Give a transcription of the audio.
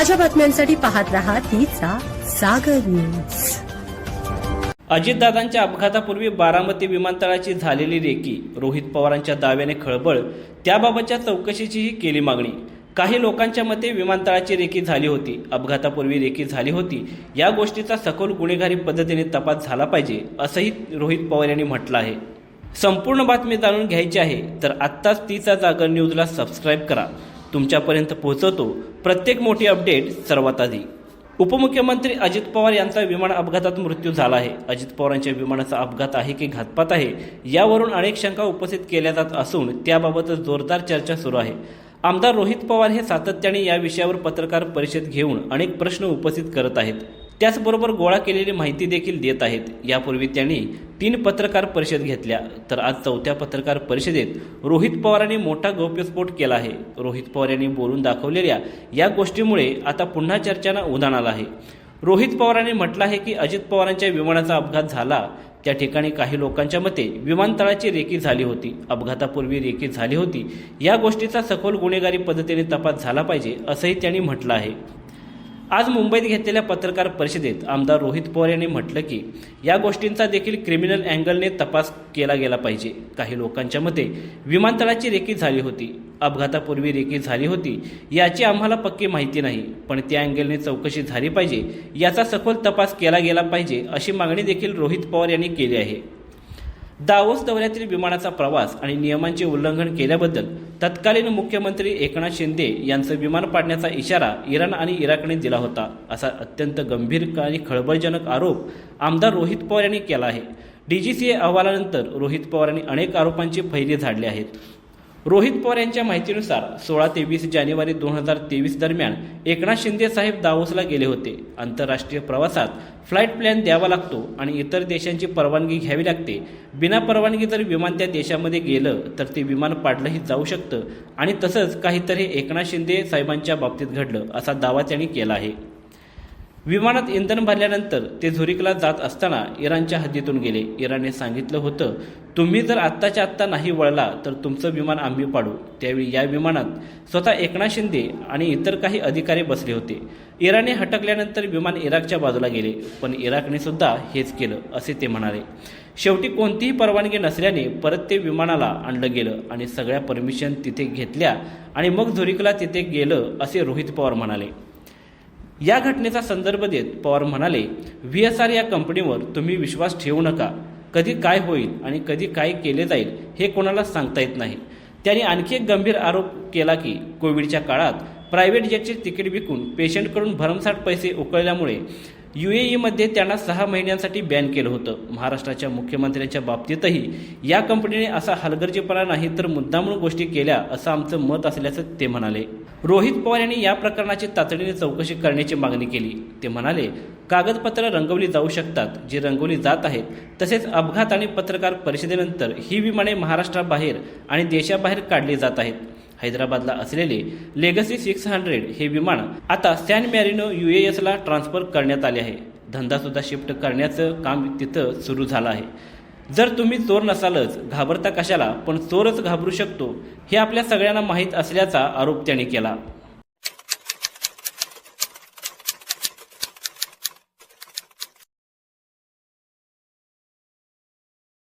ताज्या बातम्यांसाठी पाहत रहा तिचा सागर न्यूज। अजितदादांच्या अपघातापूर्वी बारामती विमानतळाची झालेली रेकी, रोहित पवारांच्या दाव्याने खळबळ, त्याबाबतच्या चौकशीचीही केली मागणी। काही लोकांच्या मते विमानतळाची रेकी झाली होती, अपघातापूर्वी रेकी झाली होती, या गोष्टीचा सखोल गुन्हेगारी पद्धतीने तपास झाला पाहिजे असंही रोहित पवार यांनी म्हटलं आहे। संपूर्ण बातमी जाणून घ्यायची आहे तर आत्ताच तिचा जागर न्यूजला सबस्क्राईब करा। तुमच्यापर्यंत पोहोचवतो प्रत्येक मोठी अपडेट सर्वात आधी। उपमुख्यमंत्री अजित पवार यांचा विमान अपघातात मृत्यू झाला आहे। अजित पवारांच्या विमानाचा अपघात आहे की घातपात आहे, यावरून अनेक शंका उपस्थित केल्या जात असून त्याबाबत जोरदार चर्चा सुरू आहे। आमदार रोहित पवार हे सातत्याने या विषयावर पत्रकार परिषद घेऊन अनेक प्रश्न उपस्थित करत आहेत, त्याचबरोबर गोळा केलेली माहिती देखील देत आहेत। यापूर्वी त्यांनी 3 पत्रकार परिषद घेतल्या, तर आज 4थ्या पत्रकार परिषदेत रोहित पवारांनी मोठा गौप्यस्फोट केला आहे। रोहित पवार यांनी बोलून दाखवलेल्या या गोष्टीमुळे आता पुन्हा चर्चांना उधाण आलं आहे। रोहित पवारांनी म्हटलं आहे की अजित पवारांच्या विमानाचा अपघात झाला त्या ठिकाणी काही लोकांच्या मते विमानतळाची रेकी झाली होती, अपघातापूर्वी रेकी झाली होती, या गोष्टीचा सखोल गुन्हेगारी पद्धतीने तपास झाला पाहिजे असंही त्यांनी म्हटलं आहे। आज मुंबईत घेतलेल्या पत्रकार परिषदेत आमदार रोहित पवार यांनी म्हटलं की या गोष्टींचा देखील क्रिमिनल अँगलने तपास केला गेला पाहिजे। काही लोकांच्या मते विमानतळाची रेकी झाली होती, अपघातापूर्वी रेकी झाली होती, याची आम्हाला पक्की माहिती नाही, पण त्या अँगलने चौकशी झाली पाहिजे, याचा सखोल तपास केला गेला पाहिजे अशी मागणी देखील रोहित पवार यांनी केली आहे। दावोस दौऱ्यातील विमानाचा प्रवास आणि नियमांचे उल्लंघन केल्याबद्दल तत्कालीन मुख्यमंत्री एकनाथ शिंदे यांचं विमान पाडण्याचा इशारा इराण आणि इराकने दिला होता, असा अत्यंत गंभीर आणि खळबळजनक आरोप आमदार रोहित पवार यांनी केला आहे। DGCA अहवालानंतर रोहित पवारांनी अनेक आरोपांची फैरी झाडली आहेत। रोहित पवार यांच्या माहितीनुसार 16 ते 20 जानेवारी 2023 दरम्यान एकनाथ शिंदे साहेब दावोसला गेले होते। आंतरराष्ट्रीय प्रवासात फ्लाईट प्लॅन द्यावा लागतो आणि इतर देशांची परवानगी घ्यावी लागते। बिना परवानगी जर विमान त्या देशामध्ये गेलं तर ते विमान पाडलंही जाऊ शकतं आणि तसंच काहीतरी एकनाथ शिंदे साहेबांच्या बाबतीत घडलं असा दावा त्यांनी केला आहे। विमानात इंधन भरल्यानंतर ते झुरिकला जात असताना इराणच्या हद्दीतून गेले। इराणने सांगितलं होतं, तुम्ही जर आत्ताच्या आत्ता नाही वळला तर तुमचं विमान आम्ही पाडू। त्यावेळी या विमानात स्वतः एकनाथ शिंदे आणि इतर काही अधिकारी बसले होते। इराणने हटकल्यानंतर विमान इराकच्या बाजूला गेले, पण इराकने सुद्धा हेच केलं असे ते म्हणाले। शेवटी कोणतीही परवानगी नसल्याने परत ते विमानाला आणलं गेलं आणि सगळ्या परमिशन तिथे घेतल्या आणि मग झुरिकला तिथे गेलं असे रोहित पवार म्हणाले। या घटनेचा संदर्भ देत पवार म्हणाले, VSR या कंपनीवर तुम्ही विश्वास ठेवू नका। कधी काय होईल आणि कधी काय केले जाईल हे कोणाला सांगता येत नाही। त्यांनी आणखी एक गंभीर आरोप केला की कोविडच्या काळात प्रायव्हेट जेटचे तिकीट विकून पेशंटकडून भरमसाठ पैसे उकळल्यामुळे UAE मध्ये त्यांना 6 महिन्यांसाठी बॅन केलं होतं। महाराष्ट्राच्या मुख्यमंत्र्यांच्या बाबतीतही या कंपनीने असा हलगर्जीपणा नाही तर मुद्दामून गोष्टी केल्या असं आमचं मत असल्याचं ते म्हणाले। रोहित पवार यांनी या प्रकरणाची तातडीने चौकशी करण्याची मागणी केली। ते म्हणाले, कागदपत्र रंगवली जाऊ शकतात, जी रंगवली जात आहेत, तसेच अपघात आणि पत्रकार परिषदेनंतर ही विमाने महाराष्ट्राबाहेर आणि देशाबाहेर काढली जात आहेत। हैदराबादला असलेले लेगसी 600 हे विमान आता सॅन मॅरिनो UAS ला ट्रान्सफर करण्यात आले आहे। धंदा सुद्धा शिफ्ट करण्याचं काम तिथं सुरू झालं आहे। जर तुम्ही चोर नसालच घाबरता कशाला, पण चोरच घाबरू शकतो हे आपल्या सगळ्यांना माहीत असल्याचा आरोप त्यांनी केला।